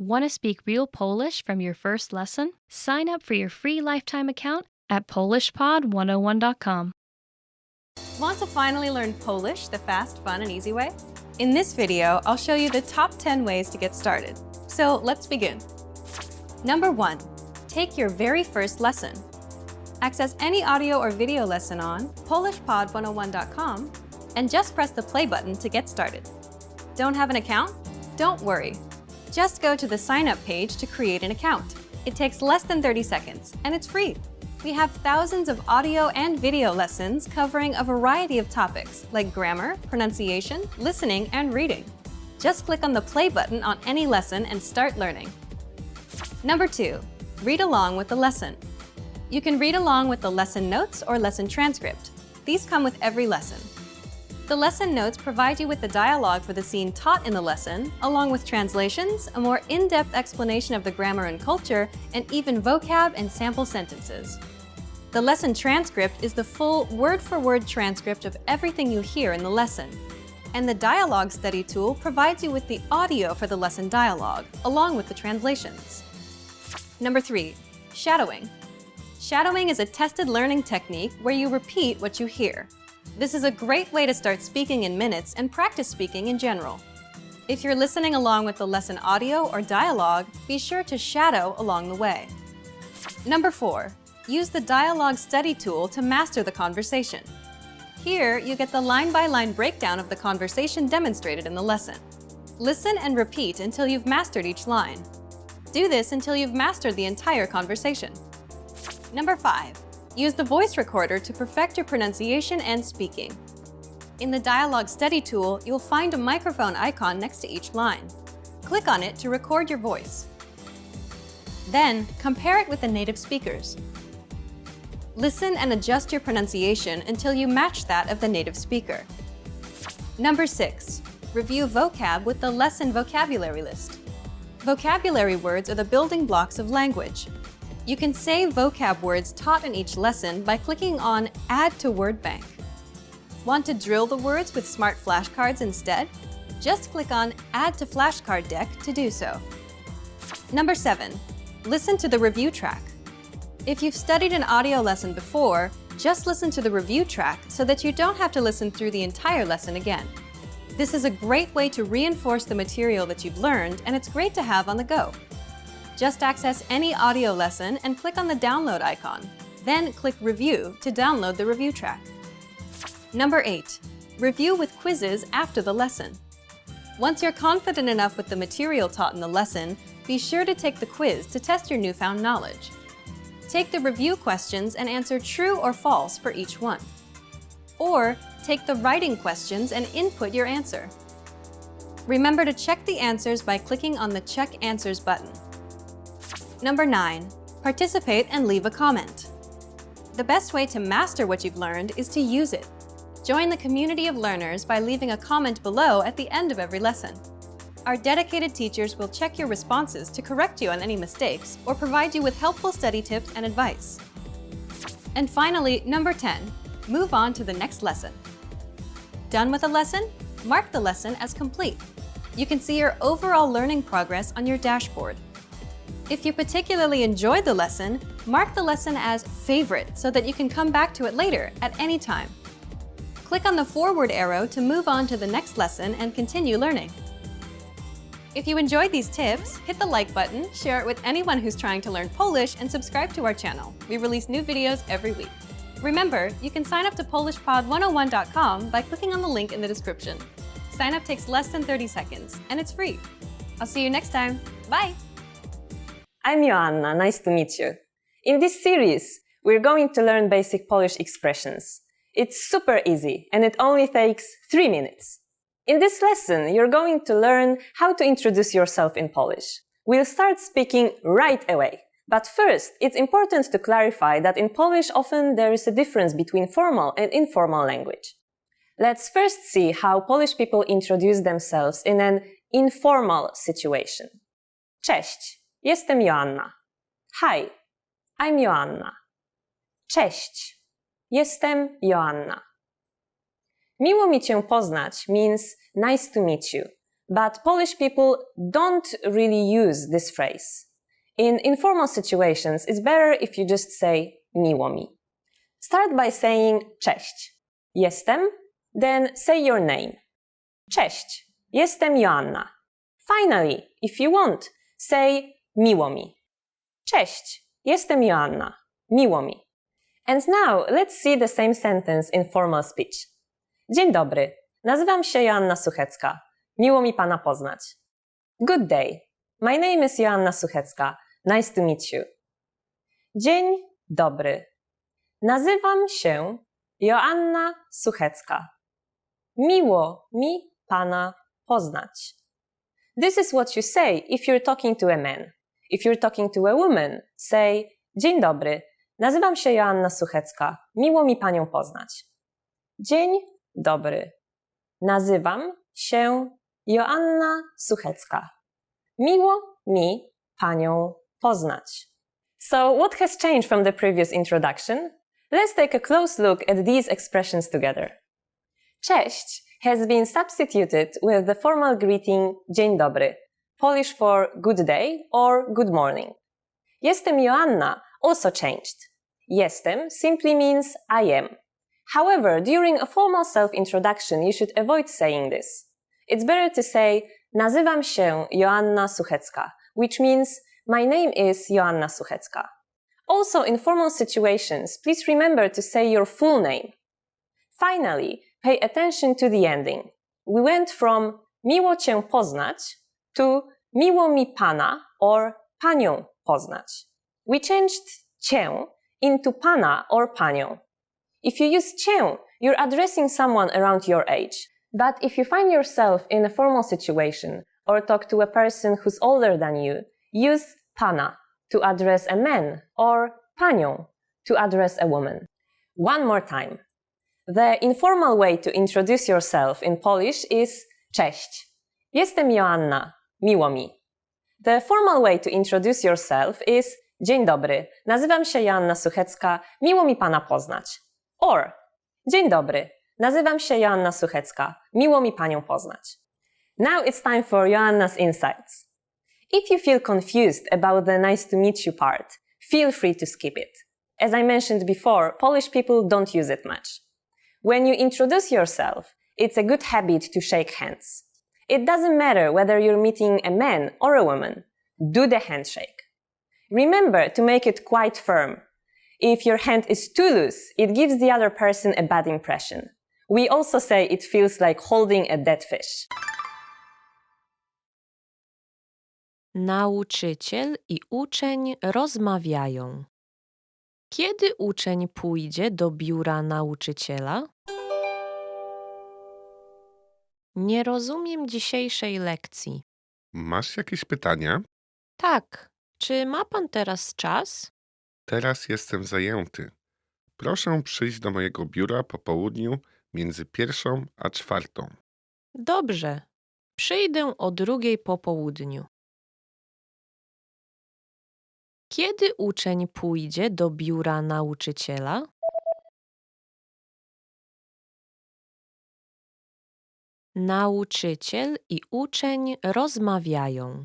Want to speak real Polish from your first lesson? Sign up for your free lifetime account at polishpod101.com. Want to finally learn Polish the fast, fun, and easy way? In this video, I'll show you the top 10 ways to get started. So let's begin. Number 1. Take your very first lesson. Access any audio or video lesson on polishpod101.com and just press the play button to get started. Don't have an account? Don't worry. Just go to the sign up page to create an account. It takes less than 30 seconds and it's free. We have thousands of audio and video lessons covering a variety of topics like grammar, pronunciation, listening, and reading. Just click on the play button on any lesson and start learning. Number 2. Read along with the lesson. You can read along with the lesson notes or lesson transcript. These come with every lesson. The lesson notes provide you with the dialogue for the scene taught in the lesson, along with translations, a more in-depth explanation of the grammar and culture, and even vocab and sample sentences. The lesson transcript is the full word-for-word transcript of everything you hear in the lesson. And the dialogue study tool provides you with the audio for the lesson dialogue, along with the translations. Number 3. Shadowing. Shadowing is a tested learning technique where you repeat what you hear. This is a great way to start speaking in minutes and practice speaking in general. If you're listening along with the lesson audio or dialogue, be sure to shadow along the way. Number 4. Use the dialogue study tool to master the conversation. Here, you get the line-by-line breakdown of the conversation demonstrated in the lesson. Listen and repeat until you've mastered each line. Do this until you've mastered the entire conversation. Number 5. Use the voice recorder to perfect your pronunciation and speaking. In the dialogue study tool, you'll find a microphone icon next to each line. Click on it to record your voice. Then, compare it with the native speakers. Listen and adjust your pronunciation until you match that of the native speaker. Number 6. Review vocab with the lesson vocabulary list. Vocabulary words are the building blocks of language. You can save vocab words taught in each lesson by clicking on Add to Word Bank. Want to drill the words with smart flashcards instead? Just click on Add to Flashcard Deck to do so. Number 7. Listen to the review track. If you've studied an audio lesson before, just listen to the review track so that you don't have to listen through the entire lesson again. This is a great way to reinforce the material that you've learned, and it's great to have on the go. Just access any audio lesson and click on the download icon. Then click Review to download the review track. Number 8. Review with quizzes after the lesson. Once you're confident enough with the material taught in the lesson, be sure to take the quiz to test your newfound knowledge. Take the review questions and answer true or false for each one. Or take the writing questions and input your answer. Remember to check the answers by clicking on the Check Answers button. Number 9. Participate and leave a comment. The best way to master what you've learned is to use it. Join the community of learners by leaving a comment below at the end of every lesson. Our dedicated teachers will check your responses to correct you on any mistakes or provide you with helpful study tips and advice. And finally, number 10. Move on to the next lesson. Done with a lesson? Mark the lesson as complete. You can see your overall learning progress on your dashboard. If you particularly enjoyed the lesson, mark the lesson as Favorite so that you can come back to it later at any time. Click on the forward arrow to move on to the next lesson and continue learning. If you enjoyed these tips, hit the like button, share it with anyone who's trying to learn Polish, and subscribe to our channel. We release new videos every week. Remember, you can sign up to polishpod101.com by clicking on the link in the description. Sign up takes less than 30 seconds, and it's free. I'll see you next time. Bye! I'm Joanna, nice to meet you. In this series, we're going to learn basic Polish expressions. It's super easy, and it only takes 3 minutes. In this lesson, you're going to learn how to introduce yourself in Polish. We'll start speaking right away. But first, it's important to clarify that in Polish often there is a difference between formal and informal language. Let's first see how Polish people introduce themselves in an informal situation. Cześć, jestem Joanna. Hi, I'm Joanna. Cześć, jestem Joanna. Miło mi Cię poznać means nice to meet you. but Polish people don't really use this phrase. In informal situations, it's better if you just say miło mi. Start by saying cześć. Jestem, then say your name. Cześć, jestem Joanna. Finally, if you want, say miło mi. Cześć, jestem Joanna. Miło mi. And now let's see the same sentence in formal speech. Dzień dobry, nazywam się Joanna Suchecka. Miło mi pana poznać. Good day, my name is Joanna Suchecka. Nice to meet you. Dzień dobry, nazywam się Joanna Suchecka. Miło mi pana poznać. This is what you say if you're talking to a man. If you're talking to a woman, say dzień dobry, nazywam się Joanna Suchecka. Miło mi panią poznać. Dzień dobry, nazywam się Joanna Suchecka. Miło mi panią poznać. So what has changed from the previous introduction? Let's take a close look at these expressions together. Cześć has been substituted with the formal greeting dzień dobry, Polish for good day or good morning. Jestem Joanna also changed. Jestem simply means I am. However, during a formal self-introduction, you should avoid saying this. It's better to say nazywam się Joanna Suchecka, which means my name is Joanna Suchecka. Also, in formal situations, please remember to say your full name. Finally, pay attention to the ending. We went from miło cię poznać to miło mi pana or panią poznać. We changed cię into pana or panią. If you use cię, you're addressing someone around your age. But if you find yourself in a formal situation or talk to a person who's older than you, use pana to address a man or panią to address a woman. One more time. The informal way to introduce yourself in Polish is cześć. Jestem Joanna. Miło mi. The formal way to introduce yourself is dzień dobry. Nazywam się Joanna Suchecka. Miło mi pana poznać. Or dzień dobry. Nazywam się Joanna Suchecka. Miło mi panią poznać. Now it's time for Joanna's insights. If you feel confused about the nice to meet you part, feel free to skip it. As I mentioned before, Polish people don't use it much. When you introduce yourself, it's a good habit to shake hands. It doesn't matter whether you're meeting a man or a woman. Do the handshake. Remember to make it quite firm. If your hand is too loose, it gives the other person a bad impression. We also say it feels like holding a dead fish. Nauczyciel i uczeń rozmawiają. Kiedy uczeń pójdzie do biura nauczyciela? Nie rozumiem dzisiejszej lekcji. Masz jakieś pytania? Tak, czy ma pan teraz czas? Teraz jestem zajęty. Proszę przyjść do mojego biura po południu między 1 a 4. Dobrze, przyjdę o 2 po południu. Kiedy uczeń pójdzie do biura nauczyciela? Nauczyciel i uczeń rozmawiają.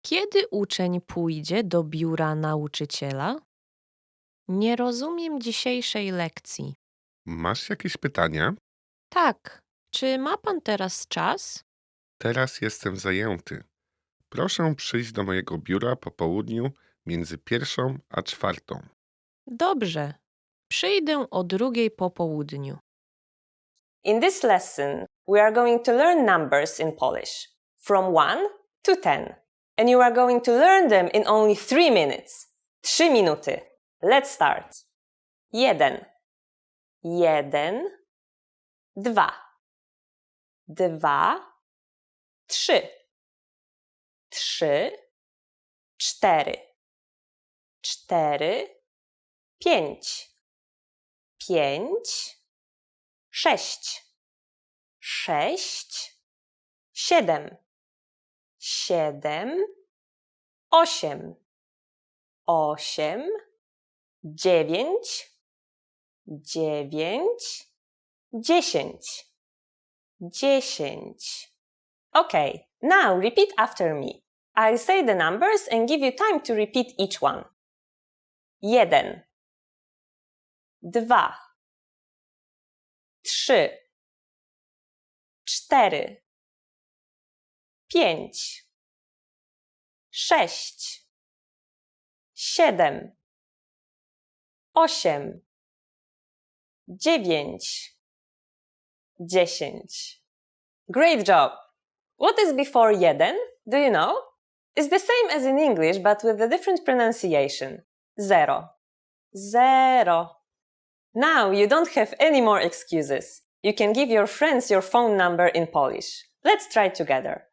Kiedy uczeń pójdzie do biura nauczyciela? Nie rozumiem dzisiejszej lekcji. Masz jakieś pytania? Tak, czy ma pan teraz czas? Teraz jestem zajęty. Proszę przyjść do mojego biura po południu między 1 a 4. Dobrze, przyjdę o 2 po południu. In this lesson, we are going to learn numbers in Polish, from 1 to 10. And you are going to learn them in only 3 minutes. 3 minuty. Let's start. 1. 1. 2. 2. 3. 3. 4. 4. 5. 5. 6. 6. 7. 7. 8. 8. 9. 9. 10. 10. Okay, now repeat after me. I'll say the numbers and give you time to repeat each one. 1, 2, 3, 4, 5, 6, 7, 8, 9, 10. Great job! What is before 1? Do you know? It's the same as in English, but with a different pronunciation. 0. 0. Now you don't have any more excuses. You can give your friends your phone number in Polish. Let's try together.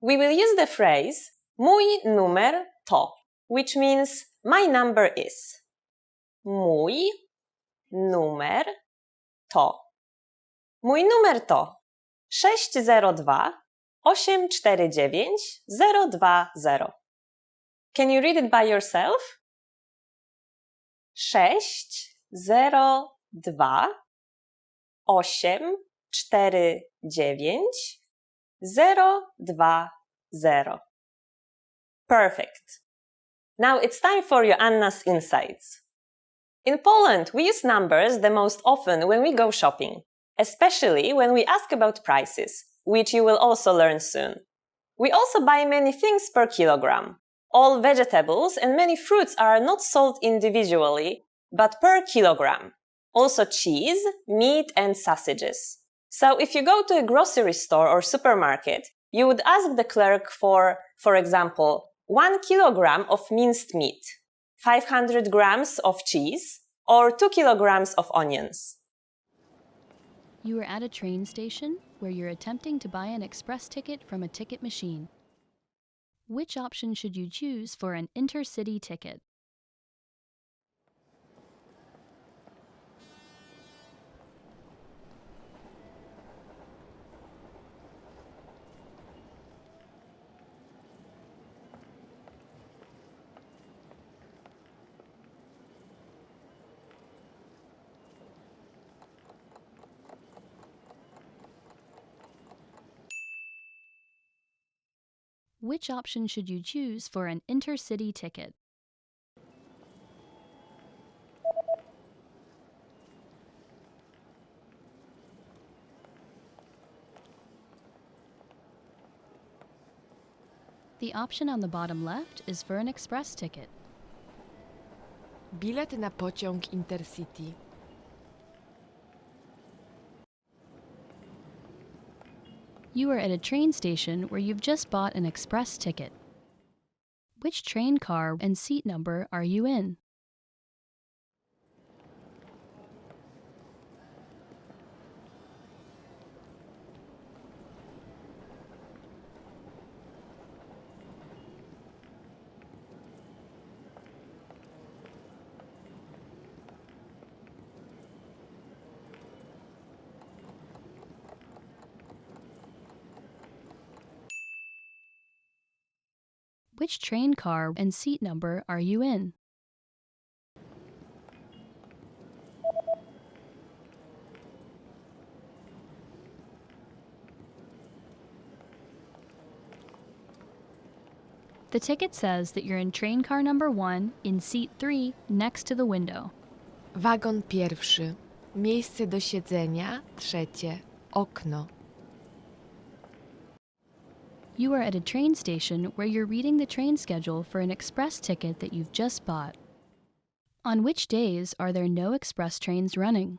We will use the phrase mój numer to, which means my number is. Mój numer to. Mój numer to 602 849 020. Can you read it by yourself? 602 849 020. Perfect. Now it's time for Joanna's insights. In Poland, we use numbers the most often when we go shopping, especially when we ask about prices, which you will also learn soon. We also buy many things per kilogram. All vegetables and many fruits are not sold individually, but per kilogram. Also cheese, meat, and sausages. So if you go to a grocery store or supermarket, you would ask the clerk for example, 1 kilogram of minced meat, 500 grams of cheese, or 2 kilograms of onions. You are at a train station where you're attempting to buy an express ticket from a ticket machine. Which option should you choose for an intercity ticket? Which option should you choose for an intercity ticket? The option on the bottom left is for an express ticket. Bilet na pociąg Intercity. You are at a train station where you've just bought an express ticket. Which train car and seat number are you in? Which train car and seat number are you in? The ticket says that you're in train car number 1 in seat 3 next to the window. Wagon pierwszy. Miejsce do siedzenia. Trzecie. Okno. You are at a train station where you're reading the train schedule for an express ticket that you've just bought. On which days are there no express trains running?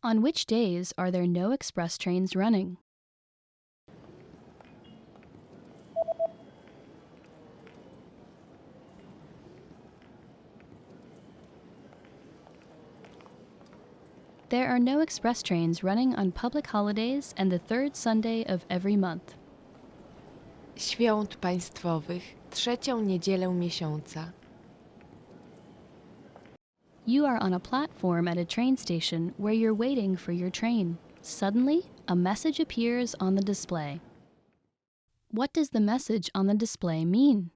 On which days are there no express trains running? There are no express trains running on public holidays and the third Sunday of every month. świąt państwowych, trzecią niedzielę miesiąca. You are on a platform at a train station where you're waiting for your train. Suddenly, a message appears on the display. What does the message on the display mean?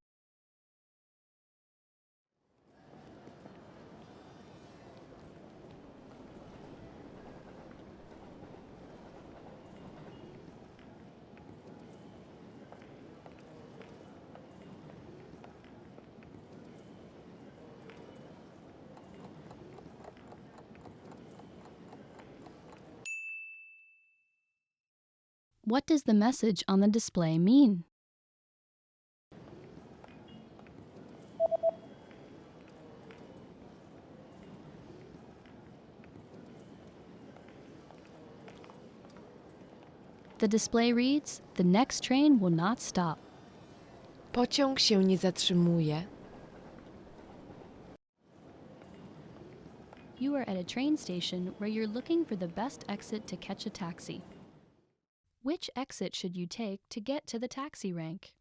What does the message on the display mean? The display reads, "The next train will not stop." Pociąg się nie zatrzymuje. You are at a train station where you're looking for the best exit to catch a taxi. Which exit should you take to get to the taxi rank?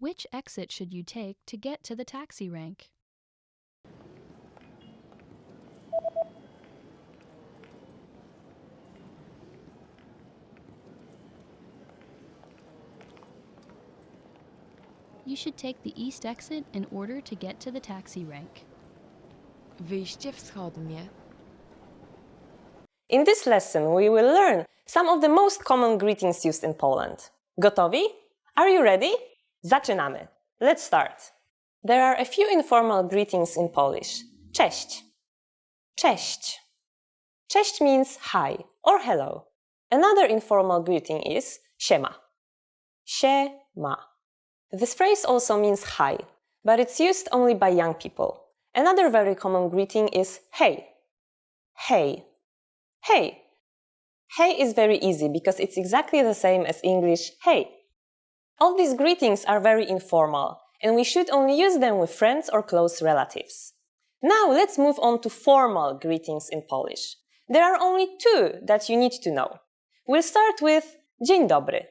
Which exit should you take to get to the taxi rank? You should take the east exit in order to get to the taxi rank. Wyjście wschodnie. In this lesson, we will learn some of the most common greetings used in Poland. Gotowi? Are you ready? Zaczynamy. Let's start. There are a few informal greetings in Polish. Cześć. Cześć. Cześć means hi or hello. Another informal greeting is siema. Siema. This phrase also means hi, but it's used only by young people. Another very common greeting is hey. Hey. Hey. Hey is very easy because it's exactly the same as English hey. All these greetings are very informal, and we should only use them with friends or close relatives. Now let's move on to formal greetings in Polish. There are only two that you need to know. We'll start with dzień dobry.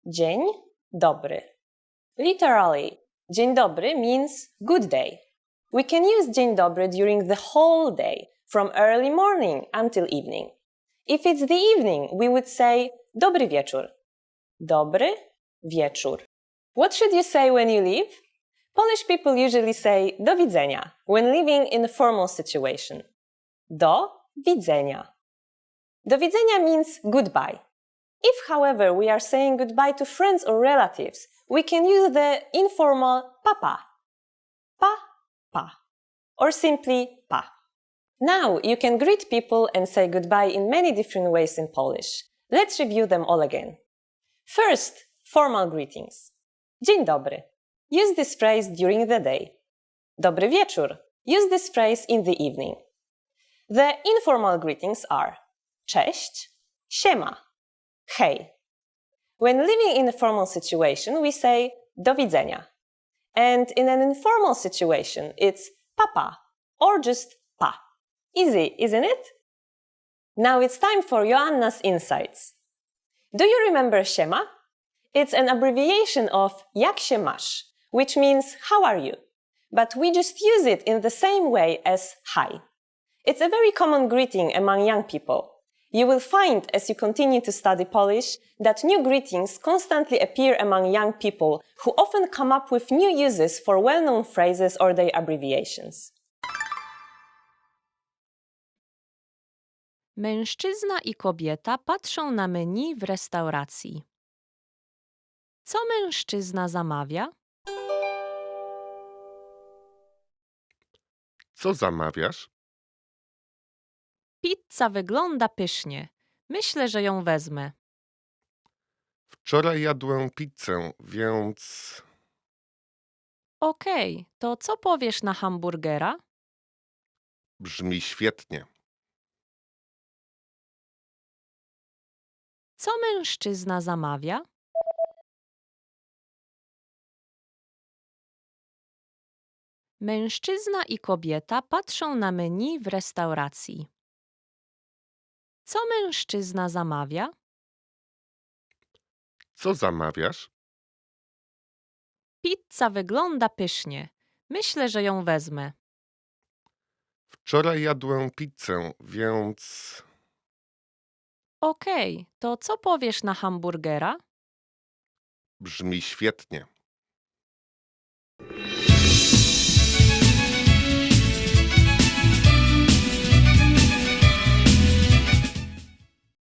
Dzień dobry. Literally, dzień dobry means good day. We can use dzień dobry during the whole day, from early morning until evening. If it's the evening, we would say dobry wieczór. Dobry wieczór. What should you say when you leave? Polish people usually say do widzenia when living in a formal situation. Do widzenia. Do widzenia means goodbye. If, however, we are saying goodbye to friends or relatives, we can use the informal papa. Pa, or simply pa. Now you can greet people and say goodbye in many different ways in Polish. Let's review them all again. First, formal greetings. Dzień dobry. Use this phrase during the day. Dobry wieczór. Use this phrase in the evening. The informal greetings are cześć, siema, hej. When living in a formal situation, we say do widzenia. And in an informal situation, it's papa or just pa. Easy, isn't it? Now it's time for Joanna's insights. Do you remember siema? It's an abbreviation of jak się masz, which means how are you? But we just use it in the same way as hi. It's a very common greeting among young people. You will find as you continue to study Polish that new greetings constantly appear among young people who often come up with new uses for well-known phrases or their abbreviations. Mężczyzna i kobieta patrzą na menu w restauracji. Co mężczyzna zamawia? Co zamawiasz? Pizza wygląda pysznie. Myślę, że ją wezmę. Wczoraj jadłem pizzę, więc Okej, to co powiesz na hamburgera? Brzmi świetnie. Co mężczyzna zamawia? Mężczyzna i kobieta patrzą na menu w restauracji. Co mężczyzna zamawia? Co zamawiasz? Pizza wygląda pysznie. Myślę, że ją wezmę. Wczoraj jadłem pizzę, więc Okej, to co powiesz na hamburgera? brzmi świetnie.